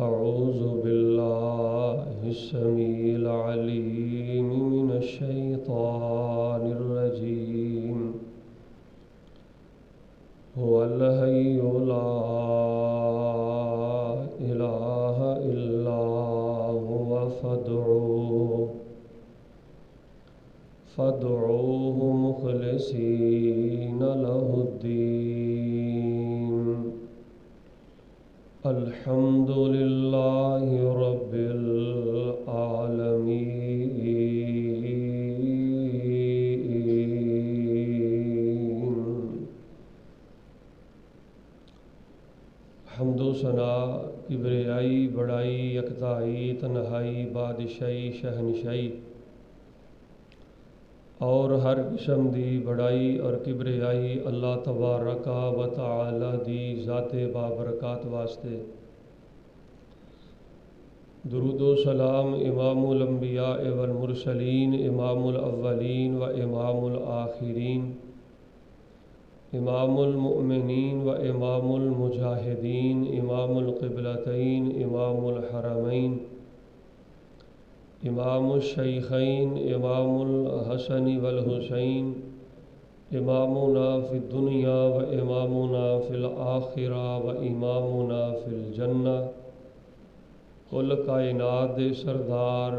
أعوذ بالله السميع العليم من الشيطان الرجيم هو الحي لا إله إلا هو فادعوه مخلصين له الدين الحمد لله رب العالمين۔ حمد و ثنا، کبریائی، بڑائی، یکتائی، تنہائی، بادشاہی، شہنشاہی اور ہر قسم دی بڑائی اور کبریائی اللہ تبارک و تعالی دی ذات بابرکات واسطے۔ درود و سلام امام الانبیاء والمرسلین، امام الاولین و امام الآخرین، امام المؤمنین و امام المجاہدین، امام القبلتین، امام الحرمین، امام الشیخین، امام الحسن والحسین، امامنا فی الدنیا و امامنا فی الآخرہ و امامنا فی الجنہ۔ کل کائنات دے سردار،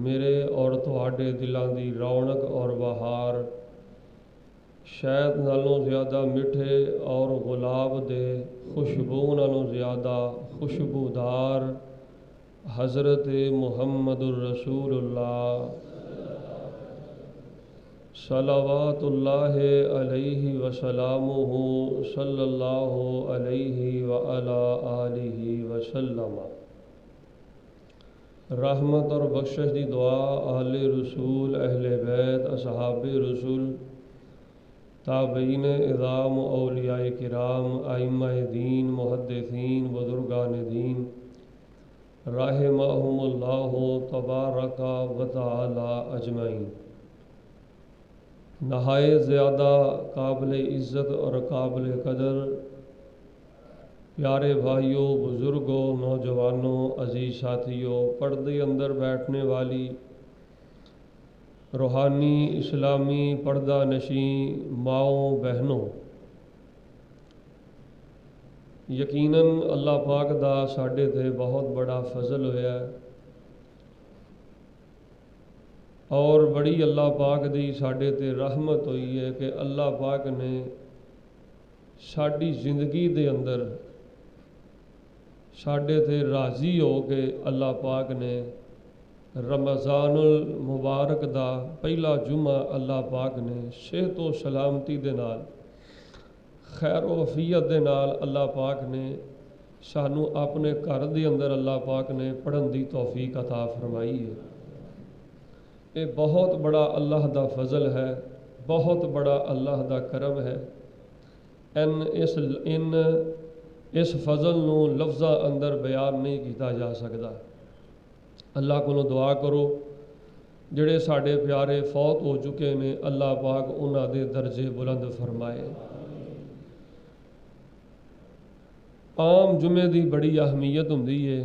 میرے اور تواڈے دلاں دی رونق اور بہار، شہد نالوں زیادہ میٹھے اور گلاب دے خوشبو نالوں زیادہ خوشبودار حضرت محمد الرسول اللہ صلوات اللہ علیہ وسلامہ صلی اللہ علیہ وعلی آلہ وسلم۔ رحمت اور بخشش دی دعا اہل رسول، اہل بیت، اصحاب رسول، تابعین اعظام، اولیاء کرام، ائمہ دین، محدثین، بزرگان دین رحمہم اللہ تبارک و تعالی اجمعین۔ نہایت زیادہ قابل عزت اور قابل قدر پیارے بھائیوں، بزرگوں، نوجوانوں، عزیز ساتھیوں، پردے اندر بیٹھنے والی روحانی اسلامی پردہ نشیں ماؤں، بہنوں، یقیناً اللہ پاک دا ساڈے تے بہت بڑا فضل ہویا ہے اور بڑی اللہ پاک دی ساڈے تے رحمت ہوئی ہے کہ اللہ پاک نے ساڈی زندگی دے اندر ساڈے تے راضی ہو کے اللہ پاک نے رمضان المبارک دا پہلا جمعہ اللہ پاک نے صحت و سلامتی دے نال، خیر و عافیت دے نال اللہ پاک نے سانو اپنے گھر دے اندر اللہ پاک نے پڑھن دی توفیق عطا فرمائی ہے۔ یہ بہت بڑا اللہ دا فضل ہے، بہت بڑا اللہ دا کرم ہے۔ اس فضل نو لفظاں اندر بیان نہیں کیتا جا سکتا۔ اللہ کو دعا کرو جڑے ساڈے پیارے فوت ہو چکے نے، اللہ پاک انہاں دے درجے بلند فرمائے۔ عام جمعے دی بڑی اہمیت ہوندی ہے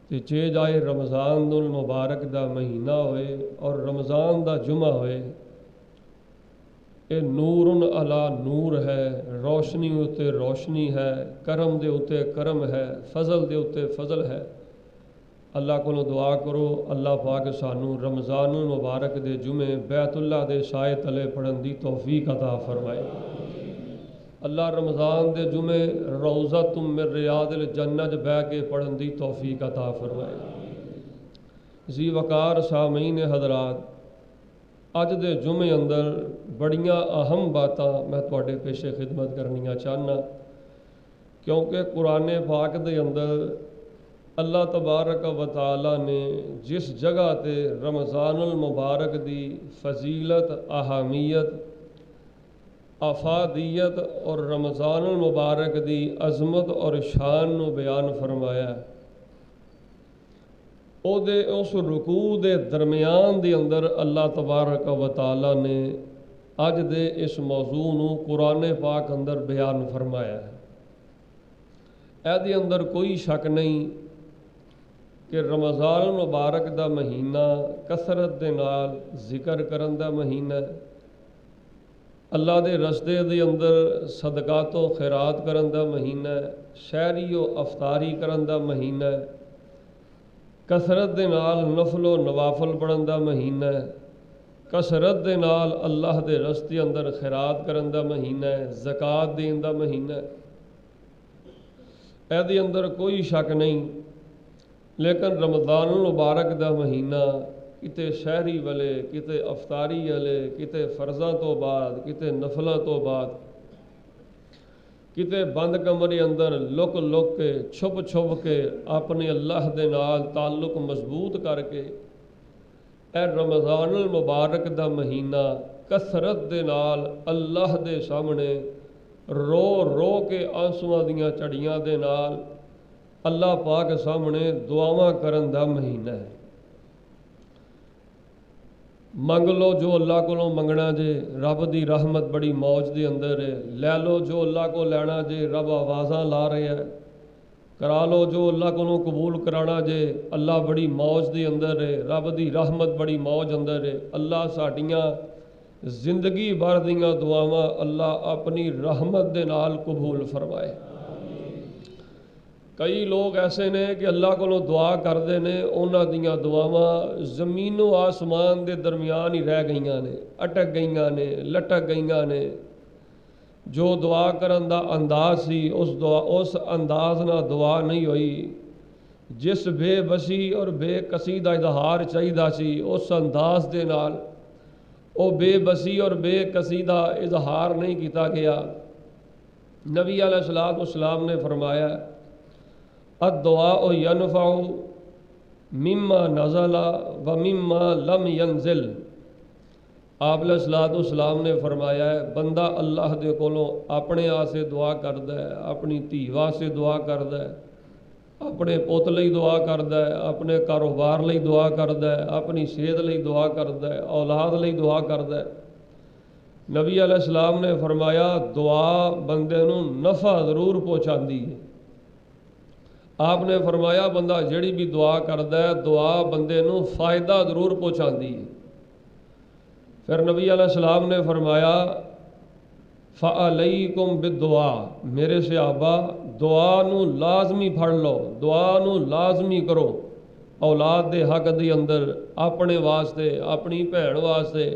تے جے جائے رمضان المبارک دا مہینہ ہوئے اور رمضان دا جمعہ ہوئے، اے نور علی نور ہے، روشنی اتے روشنی ہے، کرم دے اتے کرم ہے، فضل دے اتے فضل ہے۔ اللہ کو دعا کرو اللہ پاک سانو رمضان المبارک دے جمعے بیت اللہ دے سائے تلے پڑھن دی توفیق عطا فرمائے۔ اللہ رمضان دے جمعے روضۃ من ریاض الجنت بہ کے پڑھن دی توفیق عطا فرمائے۔ ذی وقار سامعین حضرات، اج دے جمعے اندر بڑیاں اہم باتاں میں تواڈے پیش خدمت کرنیاں چاہنا، کیونکہ قرآن پاک دے اندر اللہ تبارک و تعالی نے جس جگہ تے رمضان المبارک دی فضیلت، اہمیت، افادیت اور رمضان المبارک دی عظمت اور شان نو بیان فرمایا ہے، اس رکوع دے درمیان دے اندر اللہ تبارک و تعالی نے اج دے اس موضوع نو قرآن پاک اندر بیان فرمایا ہے۔ ਇਹਦੇ ਅੰਦਰ ਕੋਈ ਸ਼ੱਕ ਨਹੀਂ کہ رمضان المبارک دا مہینہ کثرت دے نال ذکر کرن دا مہینہ ہے، اللہ دے رستے دے اندر صدقات و خیرات کرن دا مہینہ ہے، شہری و افطاری کرن دا مہینہ ہے، کثرت دے نال نفل و نوافل پڑھن دا مہینہ ہے، کثرت دے نال اللہ دے رستے اندر خیرات کرن دا مہینہ ہے، زکوٰۃ دین دا مہینہ ہے۔ اے دے اندر کوئی شک نہیں، لیکن رمضان المبارک دا مہینہ کتے شہری والے، کتے افطاری والے، کتے فرضاں تو بعد، کتے نفلاں تو بعد، کتے بند کمرے اندر لک لک کے چھپ چھپ کے اپنے اللہ دے نال تعلق مضبوط کر کے اے رمضان المبارک دا مہینہ کثرت دے نال اللہ دے سامنے رو رو کے آنسواں دیاں چڑیاں دے نال اللہ پاک سامنے دعاواں کرن دا مہینہ ہے۔ منگ لو جو اللہ کو منگنا جے، رب دی رحمت بڑی موج دے اندر ہے، لے لو جو اللہ کو لینا جے، رب آوازاں لا رہے ہے، کرا لو جو اللہ کو قبول کرانا جے، اللہ بڑی موج دے اندر ہے، رب دی رحمت بڑی موج اندر ہے۔ اللہ ساڈیاں زندگی بھر دیاں دعاواں اللہ اپنی رحمت دے نال قبول فرمائے۔ کئی لوگ ایسے نے کہ اللہ کو دعا کرتے ہیں، انہاں دیاں دعاواں زمین و آسمان دے درمیان ہی رہ گئیاں نے، اٹک گئیاں نے، لٹک گئیاں نے۔ جو دعا کرن دا انداز سی اس انداز نہ دعا نہیں ہوئی، جس بے بسی اور بے کسی دا اظہار چاہیدا سی اس انداز دے نال او بے بسی اور بے کسی دا اظہار نہیں کیتا گیا۔ نبی علیہ السلام نے فرمایا الدعاء ینفع مما نزل و مما لم ینزل۔ آپ علیہ السلام نے فرمایا ہے بندہ اللہ دے کولوں اپنے آسے دعا کردا ہے، اپنی دھی واسطے دعا کردا ہے، اپنے پوت لئی دعا کردا ہے، اپنے کاروبار لئی دعا کردا ہے، اپنی صحت لئی دعا کردا ہے، اولاد لئی دعا کردا ہے۔ نبی علیہ السلام نے فرمایا دعا بندے نوں نفع ضرور پہنچاندی ہے۔ آپ نے فرمایا بندہ جڑی بھی دعا کردا ہے دعا بندے نوں فائدہ ضرور پہنچاندی ہے۔ پھر نبی علیہ السلام نے فرمایا فعلیکم بالدعا، میرے صحابہ دعا نوں لازمی پڑھ لو، دعا نوں لازمی کرو، اولاد دے حق دے اندر، اپنے واسطے، اپنی بھین واسطے،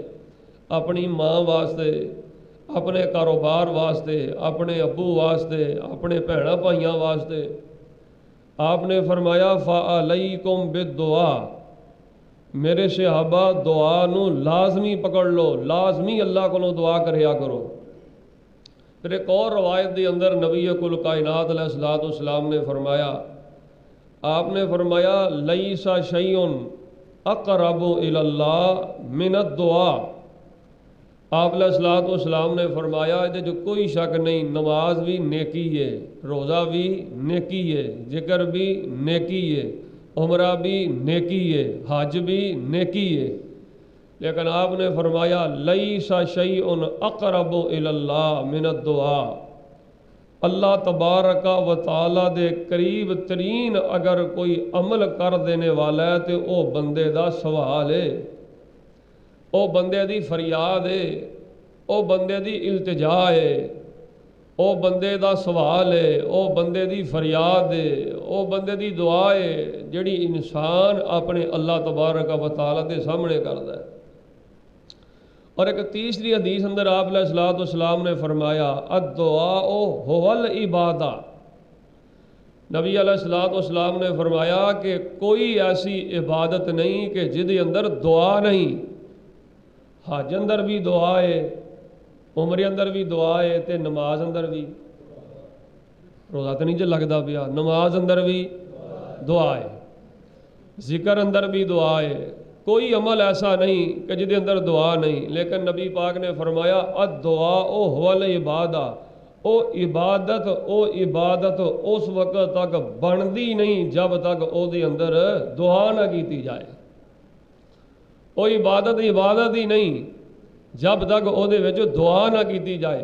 اپنی ماں واسطے، اپنے کاروبار واسطے، اپنے ابو واسطے، اپنے بھیناں بھائیاں واسطے۔ آپ نے فرمایا فعلیکم بالدعا، میرے صحابہ دعا نو لازمی پکڑ لو، لازمی اللہ کو دعا کریا کرو۔ پھر ایک اور روایت دے اندر نبی کل کائنات علیہ السلام نے فرمایا، آپ نے فرمایا لیس شیء اقرب الی اللہ من الدعاء۔ آپ علیہ السلام نے فرمایا جو کوئی شک نہیں، نماز بھی نیکی ہے، روزہ بھی نیکی ہے، ذکر بھی نیکی ہے، عمرہ بھی نیکی ہے، حج بھی نیکی ہے، لیکن آپ نے فرمایا لیس شیء اقرب الی اللہ من الدعاء۔ اللہ تبارک و تعالی دے قریب ترین اگر کوئی عمل کر دینے والا ہے تو او بندے دا سوال ہے، او بندے دی فریاد ہے، او بندے دی التجا ہے، او بندے دا سوال ہے، او بندے دی فریاد ہے، او بندے دی دعا ہے جڑی انسان اپنے اللہ تبارک و تعالی دے سامنے کردا ہے۔ اور ایک تیسری حدیث اندر آپ علیہ السلام نے فرمایا الدعاء هو العبادہ۔ نبی علیہ السلام نے فرمایا کہ کوئی ایسی عبادت نہیں کہ جدے اندر دعا نہیں۔ حج اندر بھی دعا ہے، عمرے اندر بھی دعا ہے، تے نماز اندر بھی، روزہ تو نہیں جو لگتا پیا، نماز اندر بھی دعا ہے، ذکر اندر بھی دعا ہے، کوئی عمل ایسا نہیں کہ جدے اندر دعا نہیں۔ لیکن نبی پاک نے فرمایا الدعاء هو العبادہ، او عبادت اس وقت تک بندی نہیں جب تک او دے اندر دعا نہ کیتی جائے، او عبادت ہی نہیں جب تک او دے وچ دعا نہ کیتی جائے۔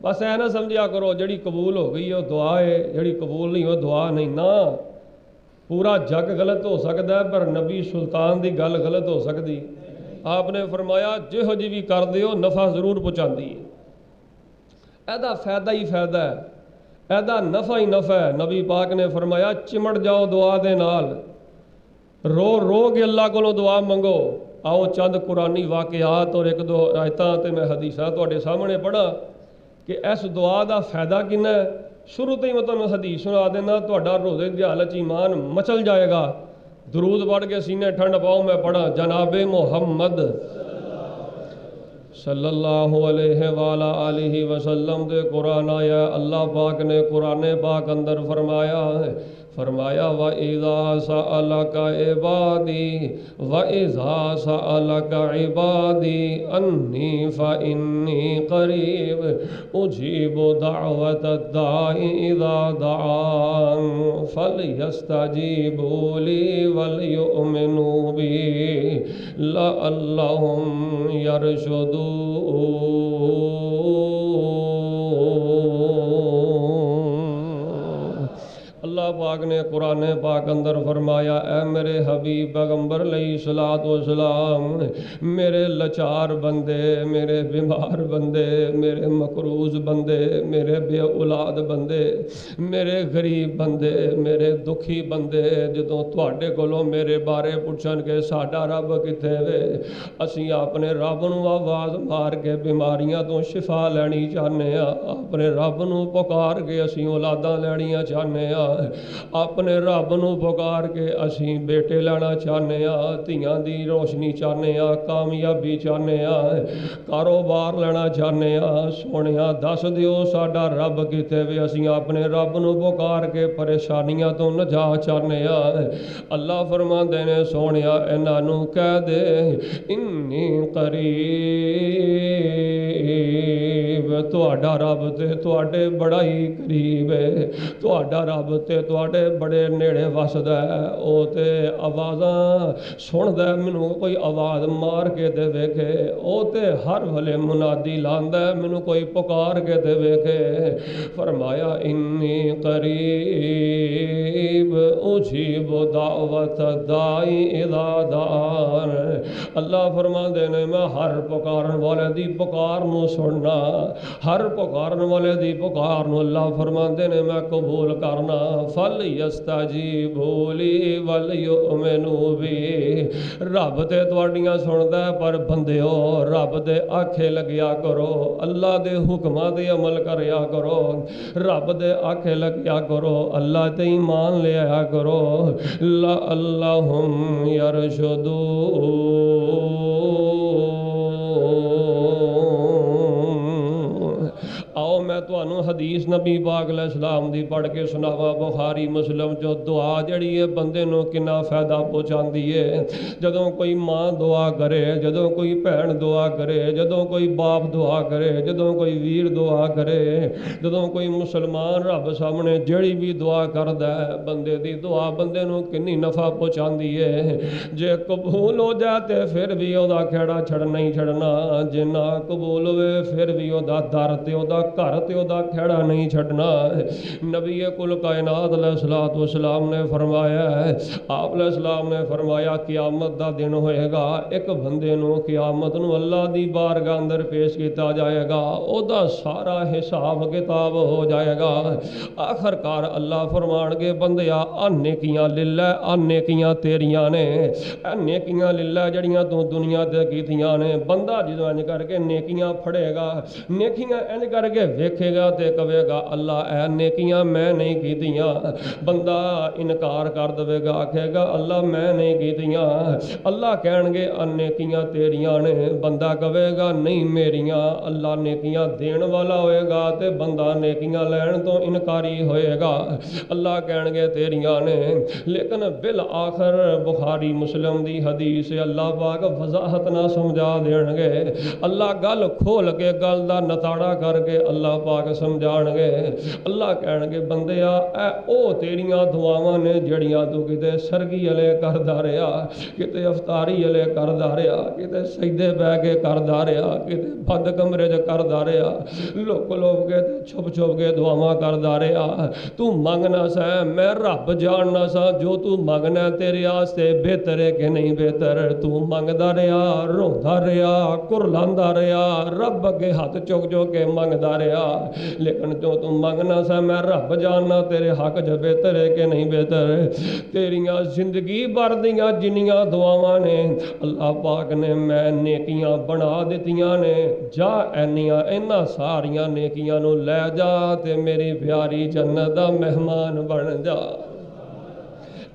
بس اے نہ سمجھا کرو جڑی قبول ہو گئی ہے وہ دعا ہے، جڑی قبول نہیں وہ دعا نہیں نا۔ پورا جگ غلط ہو سکتا ہے پر نبی سلطان دی گل غلط ہو سکتی۔ آپ نے فرمایا جہو جی بھی کر دیو نفع ضرور پہنچاندی ہے، ایدا فائدہ ہی فائدہ ہے، ایدا نفع ہی نفع ہے۔ نبی پاک نے فرمایا چمٹ جاؤ دعا دے نال، رو رو کے اللہ کو دعا منگو۔ آؤ چند قرآنی واقعات اور ایک دو آیتاں تے میں حدیثاں تواڈے سامنے پڑھا کہ اس دعا دا فائدہ کنا ہے۔ شروع تو ہی میں تمہیں حدیث سنا دینا، تہاڈا روزے دی حالت ایمان مچل جائے گا۔ درود پڑھ کے سینے ٹھنڈ پاؤ، میں پڑھا جناب محمد صلی اللہ علیہ وآلہ آلہ وسلم دے قرآن آیا۔ اللہ پاک نے قرآن پاک اندر فرمایا وَإِذَا سَأَلَكَ عِبَادِي وَإِذَا سَأَلَكَ عِبَادِي أَنِّي فَإِنِّي قَرِيبٌ أُجِيبُ دَعْوَةَ الدَّاعِ إِذَا دَعَانِ فَلْيَسْتَجِيبُوا لِي وَلْيُؤْمِنُوا بِي لَعَلَّهُمْ يَرْشُدُونَ۔ اللہ پاک نے قرآن پاک اندر فرمایا اے میرے حبیب پیغمبر علیہ الصلوۃ والسلام، میرے لچار بندے، میرے بیمار بندے، میرے مقروض بندے، میرے بے اولاد بندے، میرے غریب بندے، میرے دکھی بندے جدوں تواڈے کولوں میرے بارے پوچھن کہ ساڈا رب کتھے وے، اسی اپنے رب نو آواز مار کے بیماریاں تو شفا لینی چاہنے ہاں، اپنے رب نو پکار کے اسی اولاداں لینیاں چاہنے ہاں، اپنے رب نو پکار کے اسی بیٹے لینا چاہنے ہاں، دھیاں دی روشنی چاہنے ہاں، کامیابی چاہنے ہاں، کاروبار لینا چاہنے ہاں۔ سونیا دس دیو ساڈا رب کتے وے، اسی اپنے رب نو پکار کے پریشانیاں تو نجات چاہنے ہاں۔ اللہ فرماندے نے سونیا انہاں نو کہہ دے انی قریب، تہاڈا رب تے تہاڈے بڑا ہی قریب ہے، تہاڈا رب تے تواڈے بڑے نیڑے وسدا ہے، او تے آوازاں سندا ہے، مینوں کوئی آواز مار کے تے ویکھے، او تے ہر ویلے منادی لاندا ہے، مینوں کوئی پکار کے تے ویکھے۔ فرمایا انی قریب اجیب دعوت الداعی اذا دعان۔ اللہ فرماندے نے میں ہر پکارن والے دی پکار نو سننا، ہر پکارن والے دی پکار نو اللہ فرماندے نے میں قبول کرنا۔ فَلْيَسْتَجِيبُوا لِي وَلْيُؤْمِنُوا بِي۔ رب تے تواڈیاں سندا ہے پر بندیو رب دے آکھے لگیا کرو، اللہ دے حکماں تے عمل کریا کرو، رب دے آکھے لگیا کرو، اللہ تے ایمان لے آیا کرو، لَعَلَّهُمْ يَرْشُدُونَ۔ آؤ میں تانوں حدیث نبی پاک علیہ السلام دی پڑھ کے سناواں، بخاری مسلم جو دعا جڑی ہے بندے نو کنا فائدہ پہنچاندی ہے۔ جدوں کوئی ماں دعا کرے، جدوں کوئی بہن دعا کرے، جدوں کوئی باپ دعا کرے، جدوں کوئی ویر دعا کرے، جدوں کوئی مسلمان رب سامنے جڑی بھی دعا کردا ہے، بندے دی دعا بندے نو کنی نفع پہنچاندی ہے۔ جے قبول ہو جائے تے پھر بھی او دا کھیڑا چھڑنا ہی چھڑنا، جے نہ قبول ہوئے پھر بھی او دا در تے او دا گھر تے او دا کھیڑا نہیں چھڑنا۔ نبی کل کائنات علیہ الصلوۃ والسلام نے فرمایا ہے، آپ علیہ السلام نے فرمایا قیامت دا دن ہوئے گا، ایک بندے نو قیامت نو اللہ دی بارگاہ اندر پیش کیتا جائے گا، او دا سارا حساب کتاب ہو جائے گا۔ آخر کار اللہ فرمان گے بندیا آ نیکیاں للہ، آ نیکیاں تیریاں نے، اے نیکیاں للہ جڑیاں تو دنیا تے کیتیاں نے۔ بندہ جدوں انج کر کے نیکیاں پھڑے گا، نیکیاں انج کر کے ویکھے گا تے کہے گا اللہ اے نیکیاں میں نہیں کیتیاں، بندہ انکار کر دے گا، آکھے گا اللہ میں نہیں کیتیاں، اللہ کہن گے ان نیکیاں تیریاں نے، بندہ کہے گا نہیں میریاں، اللہ نیکیاں دین والا ہوئے گا تے بندہ نیکیاں لین تو انکاری ہوئے گا، اللہ کہن گے تیریاں نے۔ لیکن بالآخر بخاری مسلم دی حدیث اللہ پاک وضاحت نہ سمجھا دین گے، اللہ گل کھول کے گل دا نتاڑا کر کے اللہ پاک سمجھان گے اللہ کہن گے بندیا اے او تیریاں دعاواں نے جڑیاں تو کتے سرگی والے کردا رہیا کتے افطاری والے کردا رہیا کتے سجدے بیٹھ کے کردا رہیا کتے بند کمرے چ کردا رہیا لوک لوک کے چھپ چھپ کے دعاواں کردا رہیا تو منگنا سا میں رب جاننا سا جو تو منگنا تیرے واسطے بہتر ہے کہ نہیں بہتر تو منگدا رہیا روندا رہیا کرلاندا رہیا رب اگے ہاتھ چک چک کے منگدا رہیا لیکن جو تو منگنا سا میں رب جاننا تیرے حق جو بہتر ہے کہ نہیں بہتر تیریاں زندگی بھر دیاں جنیاں دعاواں نے اللہ پاک نے میں نیکیاں بنا دتیاں نے جا اینیاں اینا ساریاں نیکیاں نو لے جا تے میری پیاری جنت دا مہمان بن جا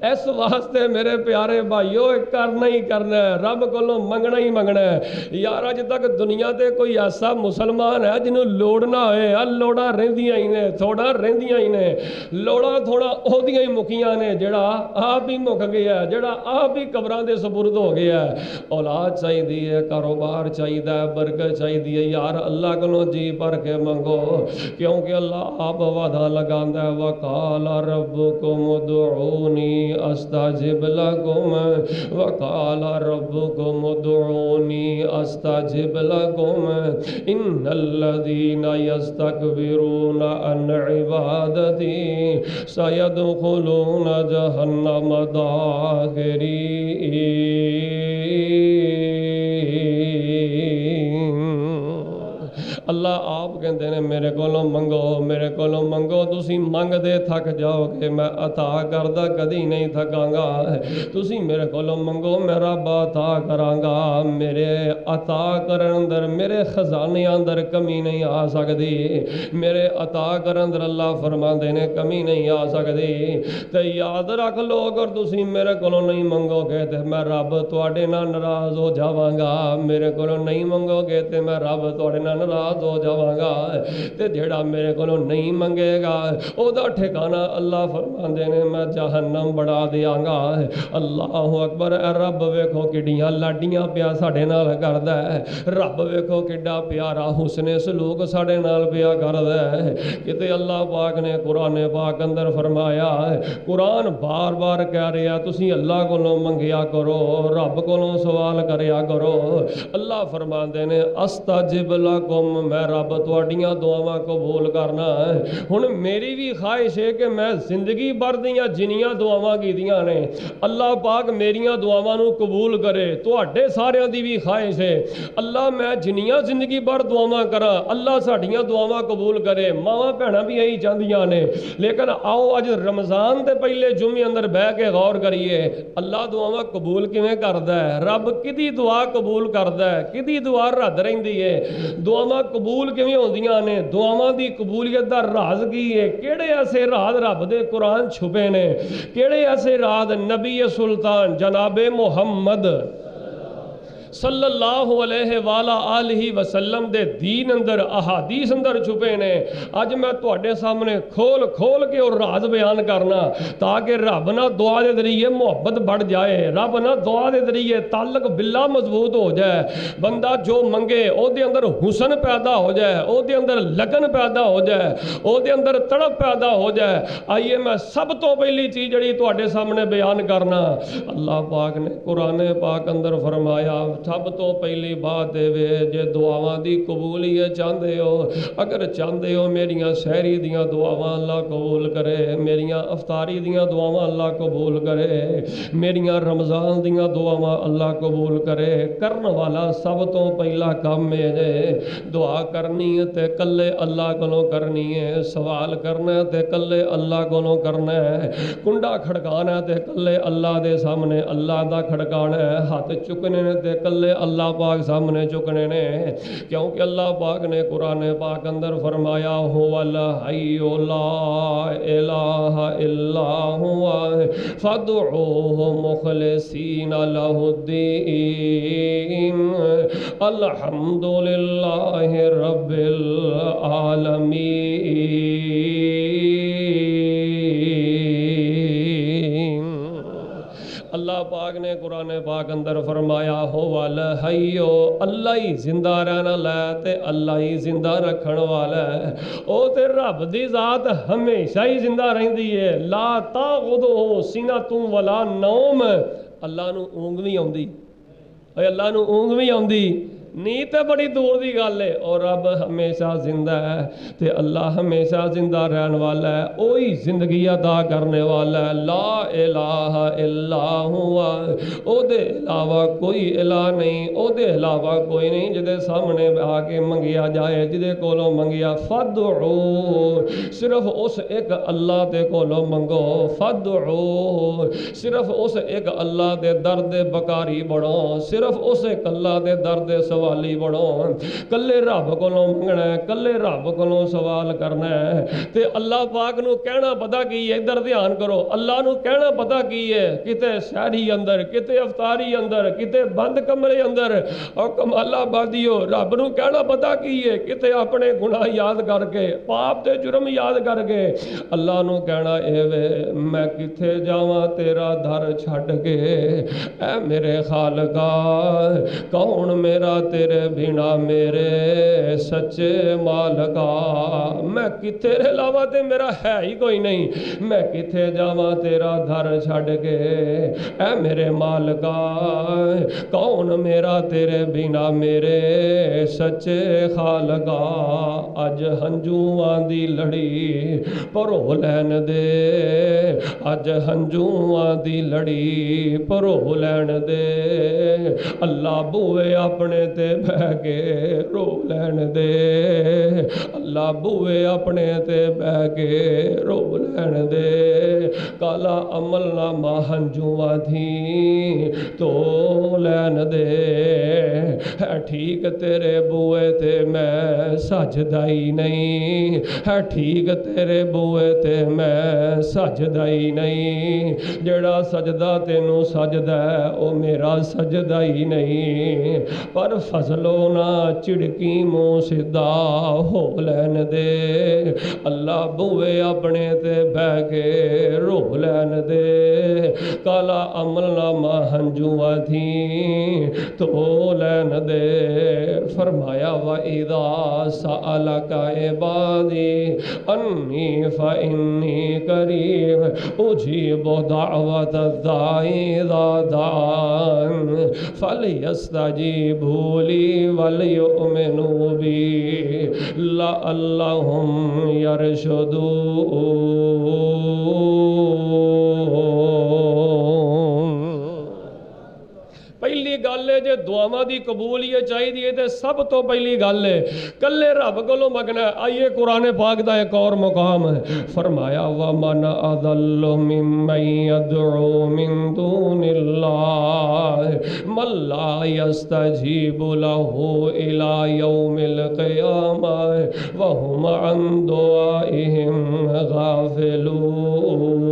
اس واسطے میرے پیارے بھائیو کرنا ہی کرنا ہے رب کو منگنا ہی منگنا ہے یار اج تک دنیا تے کوئی ایسا مسلمان ہے جنہوں لوڑ نہ ہوئے لوڑا رہندیاں ہی نے تھوڑا رہندیاں ہی نے لوڑا تھوڑا اودیاں ہی مکیاں نے جڑا آپ ہی مک گیا ہے جڑا آپ ہی قبراں دے سپرد ہو گیا ہے اولاد چاہیے کاروبار چاہیے برکت چاہیے یار اللہ کو جی بھر کے منگو کیونکہ اللہ آپ وعدہ لگاندا ہے وقال ربکم ادعونی استجب لکم وقال ربکم ادعونی استجب لکم ان الذین یستکبرون عن عبادتی سیدخلون جہنم داخرین اللہ آپ کہندے نے میرے کولوں منگو تسی منگ دے تھک جاؤ گے میں عطا کردہ کدی نہیں تھکاں گا تسی میرے کولوں منگو میں رب عطا کراں گا میرے عطا کرن اندر میرے خزانے اندر کمی نہیں آ سکدی میرے عطا کرن اندر اللہ فرماندے نے کمی نہیں آ سکدی تے یاد رکھ لو اگر تسی میرے کولوں نہیں منگو گے تے میں رب تواڈے نال ناراض ہو جاواں گا میرے کولوں نہیں منگو گے تے میں رب تواڈے نال ناراض ہو جاواں گا تے جیڑا میرے کولوں نہیں منگے گا او دا ٹھکانہ اللہ فرماندے نے میں جہنم بڑھا دیاں گا اللہ اکبر اے رب ویکھو کڈیاں لاڈیاں پیا ساڈے نال کردا ہے رب ویکھو کڈا پیارا حسن سلوک ساڈے نال پیا کردا ہے کتے اللہ پاک نے قرآن پاک اندر فرمایا قرآن بار بار کہہ رہا تسی اللہ کولوں منگیا کرو رب کولوں سوال کریا کرو اللہ فرماندے نے استجب لکم میں رب تواڈیاں دعاواں قبول کرنا ہے ہن میری بھی خواہش ہے کہ میں زندگی بھر دیاں جنیاں دعاواں کیتیاں نے اللہ پاک میریاں دعاواں نو قبول کرے تواڈے ساریاں دی بھی خواہش ہے اللہ میں جنیاں زندگی بھر دعاواں کراں اللہ ساڈیاں دعاواں قبول کرے ماواں بہناں بھی یہی چاہندیاں نے لیکن آؤ اج رمضان دے پہلے جمعے اندر بیٹھ کے غور کریے اللہ دعاواں قبول کیویں کردا ہے رب کدی دعا قبول کردا ہے کدی دعا رد رہندی ہے دعاواں قبول کیویں ہوندیاں نے دعاواں دی قبولیت دا راز کی ہے کیڑے ایسے راز رب دے قرآن چھپے نے کیڑے ایسے راز نبی سلطان جناب محمد صلی اللہ علیہ وآلہ وسلم دے دین اندر احادیث اندر چھپے نے اج میں تواڈے سامنے کھول کھول کے اور راز بیان کرنا تاکہ رب نہ دعا دے ذریعے محبت بڑھ جائے رب نہ دعا دے ذریعے تعلق باللہ مضبوط ہو جائے بندہ جو منگے او دے اندر حسن پیدا ہو جائے او دے اندر لگن پیدا ہو جائے او دے اندر تڑپ پیدا ہو جائے آئیے میں سب تو پہلی چیز جڑی تواڈے سامنے بیان کرنا اللہ پاک نے قرآن پاک اندر فرمایا سب تو پہلی بات وے جے دعاواں دی قبولیت چاہندے ہو اگر چاہندے ہو میریاں سحری دیاں دعاواں اللہ قبول کرے میریاں افطاری دیاں دعاواں اللہ قبول کرے میریاں رمضان دیاں دعاواں اللہ قبول کرے کرن والا سب تو پہلا کام ہے جے دعا کرنی ہے تے کلے اللہ کولوں کرنی ہے سوال کرنا ہے تے کلے اللہ کولوں کرنا ہے کنڈا کھڑکانا ہے تے کلے اللہ دے سامنے اللہ دا کھڑکانا ہے ہاتھ چکنے نے تے کلے اللہ پاک سامنے چکنے نے کیونکہ اللہ پاک نے قرآن پاک اندر فرمایا هو الحی لا الہ الا هو فادعوه مخلصین له الدین الحمد للہ رب العالمین اللہ پاک نے قرآن پاک اندر فرمایا ہو والا حیو اللہ ہی زندہ رہنا لے تے اللہ ہی زندہ رکھن والا ہے او تے رب دی ذات ہمیشہ ہی زندہ رہندی ہے لا تاخذہ سنۃ ولا نوم اللہ نو اونگ نہیں آندی اے اللہ نو اونگ نہیں آندی نہیں تے بڑی دور دی گل ہے اور رب ہمیشہ زندہ ہے تے اللہ ہمیشہ زندہ رہن والا ہے وہی زندگی عطا کرنے والا ہے لا الہ الا ہوا او دے علاوہ کوئی الہ نہیں او دے علاوہ کوئی نہیں جدے سامنے آ کے منگیا جائے جدے کولوں منگیا فدعو صرف اس ایک اللہ دے کولوں منگو فدعو صرف اس ایک اللہ دے درد بکاری بڑھو صرف اس ایک اللہ دے درد سوالی بڑھو کلے رب کولوں منگنا ہے کلے رب کولوں سوال کرنا ہے تے اللہ پاک نو کہنا پتا کی ہے ادھر دھیان کرو اللہ نو کہنا پتا کی ہے کتے سحری اندر کتے افطاری اندر کتے بند کمرے اندر اور کمالہ بادیو رب نو کہنا پتا کی ہے کتے اپنے گناہ یاد کر کے پاپ تے جرم یاد کر کے اللہ نو کہنا اے وے میں کتے جاواں تیرا در چھڑ کے اے میرے خالقا کون میرا تیرے بنا میرے سچے مالکا میں کتے علاوہ تے میرا ہے ہی کوئی نہیں میں کتے جاواں تیرا در چھڑ کے اے میرے مالکا کون میرا تیرے بنا میرے سچے خالقا اج ہنجواں دی لڑی پرو لین دے اج ہنجواں دی لڑی پرو لین دے اللہ بوئے اپنے تے بہ کے رو لین دے اللہ بوئے اپنے تے بہ کے رو لین دے کالا عمل نامہ ہنجواں تھی تو لین دے ہے ٹھیک تیرے بوئے تے میں سجدہ ہی نہیں ہے ٹھیک تیرے بوئے تے میں سجدہ ہی نہیں جڑا سجدہ تینوں سجدہ ہے او میرا سجدہ ہی نہیں پر فضلو نہ چڑکی منہ سدھا ہو لین دے اللہ بوئے اپنے تے بہ کے رو لین دے کالا عمل نامہ ہنجواں تھی تو لین دے فرمایا وَإِذَا سَأَلَكَ عِبَادِي أَنِّي فَإِنِّي قَرِيبٌ أُجِيبُ دَعْوَةَ الدَّاعِ إِذَا دَعَانِ فَلْيَسْتَجِيبُوا لِي وَلْيُؤْمِنُوا بِي لَعَلَّهُمْ يَرْشُدُونَ پہلی گل ہے جے دعاواں دی قبولیت چاہیے تے سب تو پہلی گل ہے کلے رب کولوں منگنا ہے آئیے قرآن پاک دا ایک اور مقام ہے فرمایا وَمَنْ أَضَلُّ مِمَّنْ يَدْعُو مِن دُونِ اللَّهِ مَن لَّا يَسْتَجِيبُ لَهُ إِلَى يَوْمِ الْقِيَامَةِ وَهُمْ عَن دُعَائِهِمْ غَافِلُونَ